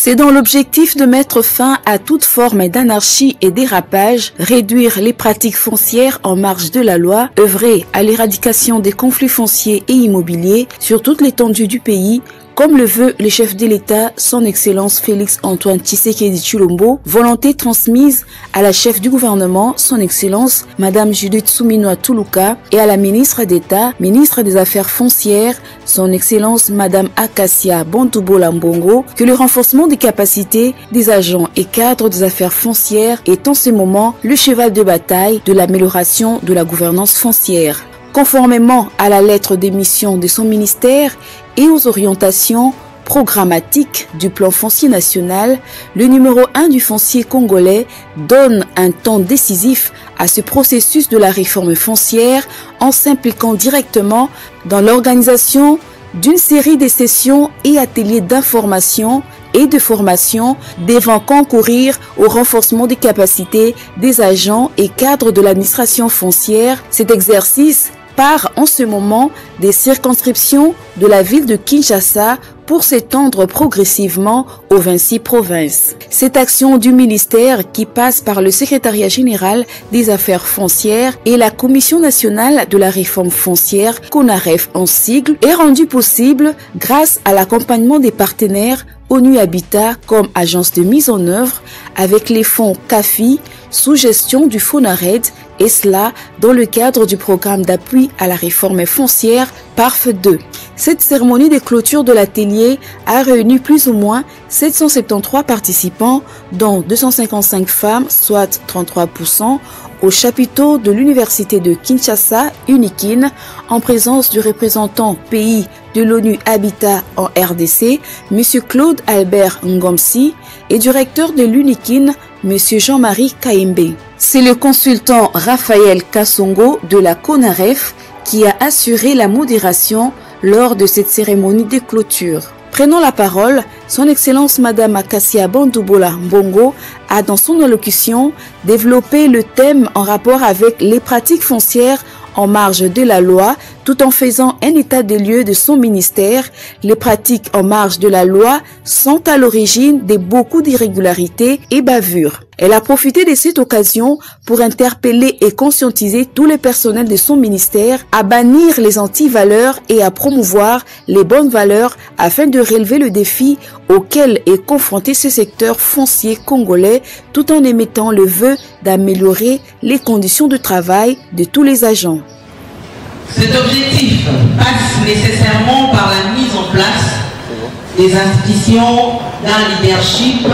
C'est dans l'objectif de mettre fin à toute forme d'anarchie et dérapage, réduire les pratiques foncières en marge de la loi, œuvrer à l'éradication des conflits fonciers et immobiliers sur toute l'étendue du pays, comme le veut le chef de l'État, son Excellence Félix Antoine Tshisekedi Tshilombo, volonté transmise à la chef du gouvernement, son Excellence Madame Judith Suminwa Tuluka, et à la ministre d'État, ministre des Affaires foncières, son Excellence Madame Acacia Bontubola Mbongo, que le renforcement des capacités des agents et cadres des affaires foncières est en ce moment le cheval de bataille de l'amélioration de la gouvernance foncière. Conformément à la lettre des missions de son ministère et aux orientations programmatiques du plan foncier national, le numéro 1 du foncier congolais donne un temps décisif à ce processus de la réforme foncière en s'impliquant directement dans l'organisation d'une série de sessions et ateliers d'information et de formation devant concourir au renforcement des capacités des agents et cadres de l'administration foncière. Cet exercice part en ce moment des circonscriptions de la ville de Kinshasa pour s'étendre progressivement aux 26 provinces. Cette action du ministère, qui passe par le secrétariat général des affaires foncières et la Commission nationale de la réforme foncière, CONAREF en sigle, est rendue possible grâce à l'accompagnement des partenaires ONU Habitat comme agence de mise en œuvre avec les fonds CAFI sous gestion du FONARED, et cela dans le cadre du programme d'appui à la réforme foncière PARF 2. Cette cérémonie de clôture de l'atelier a réuni plus ou moins 773 participants, dont 255 femmes, soit 33%, au chapiteau de l'université de Kinshasa, UNIKIN, en présence du représentant pays de l'ONU Habitat en RDC, M. Claude Albert Ngomsi, et directeur de l'UNIKIN, M. Jean-Marie Kaimbe. C'est le consultant Raphaël Kassongo de la CONAREF qui a assuré la modération lors de cette cérémonie de clôture. Prenant la parole, son Excellence Madame Acacia Bontubola Mbongo a dans son allocution développé le thème en rapport avec les pratiques foncières en marge de la loi, tout en faisant un état des lieux de son ministère. Les pratiques en marge de la loi sont à l'origine de beaucoup d'irrégularités et bavures. Elle a profité de cette occasion pour interpeller et conscientiser tous les personnels de son ministère à bannir les anti-valeurs et à promouvoir les bonnes valeurs afin de relever le défi auquel est confronté ce secteur foncier congolais, tout en émettant le vœu d'améliorer les conditions de travail de tous les agents. Cet objectif passe nécessairement par la mise en place des institutions d'un leadership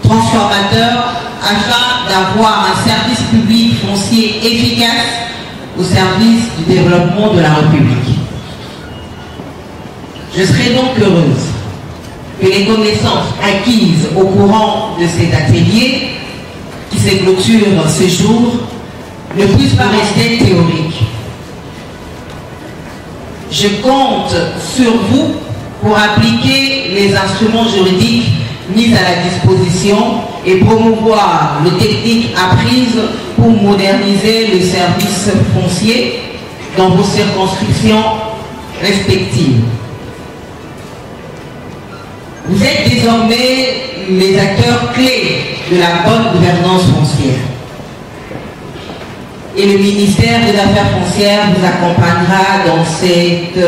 transformateur afin d'avoir un service public foncier efficace au service du développement de la République. Je serai donc heureuse que les connaissances acquises au courant de cet atelier qui se clôture ce jour ne puissent pas rester théoriques. Je compte sur vous pour appliquer les instruments juridiques mis à la disposition et promouvoir les techniques apprises pour moderniser le service foncier dans vos circonscriptions respectives. Vous êtes désormais les acteurs clés de la bonne gouvernance foncière. Et le ministère des Affaires foncières vous accompagnera dans cette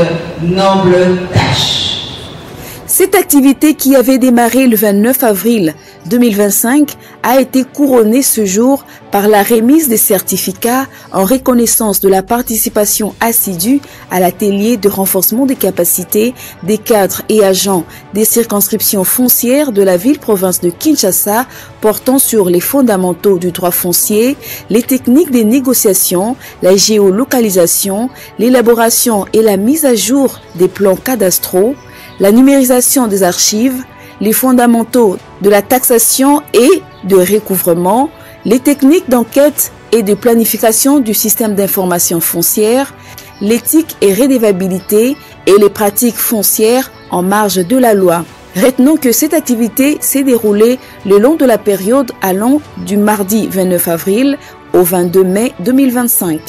noble tâche. Cette activité qui avait démarré le 29 avril 2025 a été couronnée ce jour par la remise des certificats en reconnaissance de la participation assidue à l'atelier de renforcement des capacités des cadres et agents des circonscriptions foncières de la ville-province de Kinshasa portant sur les fondamentaux du droit foncier, les techniques des négociations, la géolocalisation, l'élaboration et la mise à jour des plans cadastraux, la numérisation des archives, les fondamentaux de la taxation et de recouvrement, les techniques d'enquête et de planification du système d'information foncière, l'éthique et redevabilité et les pratiques foncières en marge de la loi. Retenons que cette activité s'est déroulée le long de la période allant du mardi 29 avril au 22 mai 2025.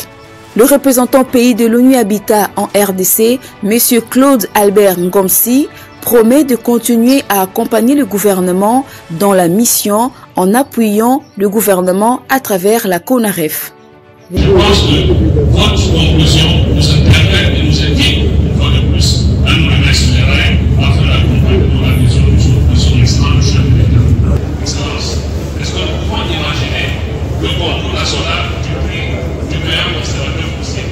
Le représentant pays de l'ONU Habitat en RDC, M. Claude Albert Ngomsi, promet de continuer à accompagner le gouvernement dans la mission en appuyant le gouvernement à travers la CONAREF. Je pense que votre conclusion nous permet de nous aider une fois de plus à nous accélérer afin d'accompagner la vision de son excellence chef de l'État. Excellence, est-ce que nous pouvons imaginer le concours national du prix du meilleur observateur foncier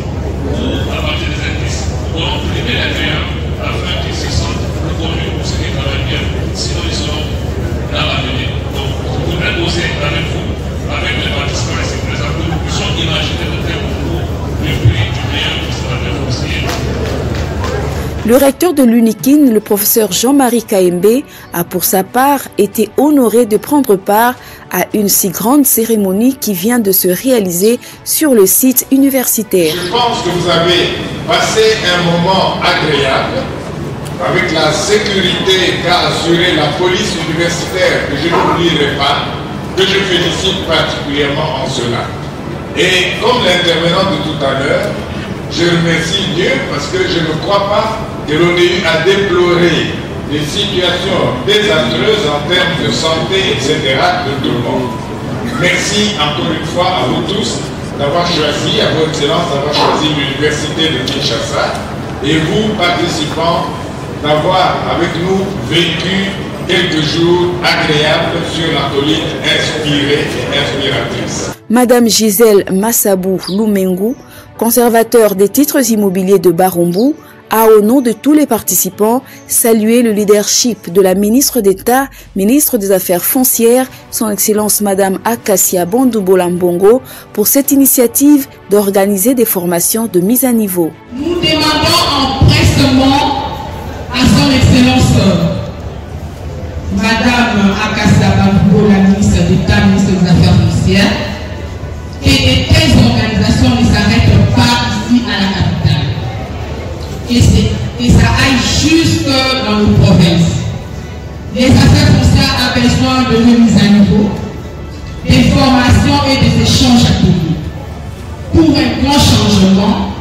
ou à partir des indices pour primer les meilleurs afin qu'ils se sentent reconnus pour ce qui travaillent bien, sinon ils seront dans l'avenir. Donc, je voudrais poser avec vous, avec les participants ici présents, que nous puissions imaginer le thème concours du prix du meilleur observateur foncier. Le recteur de l'UNIKIN, le professeur Jean-Marie Kaembe, a pour sa part été honoré de prendre part à une si grande cérémonie qui vient de se réaliser sur le site universitaire. Je pense que vous avez passé un moment agréable avec la sécurité qu'a assurée la police universitaire, que je n'oublierai pas, que je félicite particulièrement en cela. Et comme l'intervenant de tout à l'heure, je remercie Dieu parce que je ne crois pas que l'on ait eu à déplorer des situations désastreuses en termes de santé, etc. de tout le monde. Merci encore une fois à vous tous d'avoir choisi, à votre excellence, d'avoir choisi l'université de Kinshasa et vous, participants, d'avoir avec nous vécu quelques jours agréables sur la colline inspirée et inspiratrice. Madame Gisèle Massabou Lumengu, conservateur des titres immobiliers de Barumbu, a au nom de tous les participants salué le leadership de la ministre d'État, ministre des Affaires foncières, son Excellence Madame Akassia Bandoubolambongo, pour cette initiative d'organiser des formations de mise à niveau. Nous demandons empressement à son Excellence Madame Akassia Bandoubo, la ministre d'État, ministre des Affaires foncières, que de telles organisations ne s'arrêtent pas ici à la capitale. Et ça aille jusque dans nos provinces. Les affaires foncières ont besoin de remise à niveau, des formations et des échanges ateliers pour un grand changement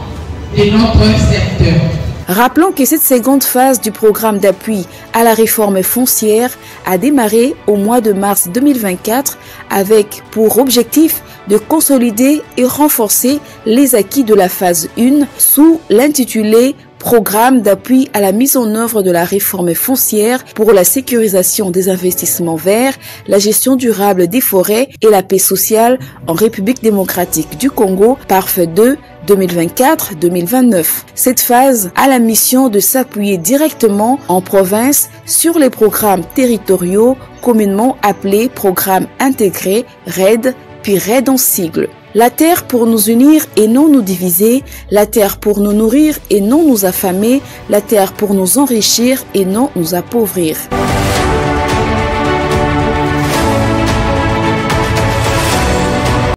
de notre secteur. Rappelons que cette seconde phase du programme d'appui à la réforme foncière a démarré au mois de mars 2024 avec pour objectif de consolider et renforcer les acquis de la phase 1 sous l'intitulé Programme d'appui à la mise en œuvre de la réforme foncière pour la sécurisation des investissements verts, la gestion durable des forêts et la paix sociale en République démocratique du Congo, PARF 2 2024-2029. Cette phase a la mission de s'appuyer directement en province sur les programmes territoriaux communément appelés programmes intégrés RAID, puis RAID en sigle. La terre pour nous unir et non nous diviser, la terre pour nous nourrir et non nous affamer, la terre pour nous enrichir et non nous appauvrir.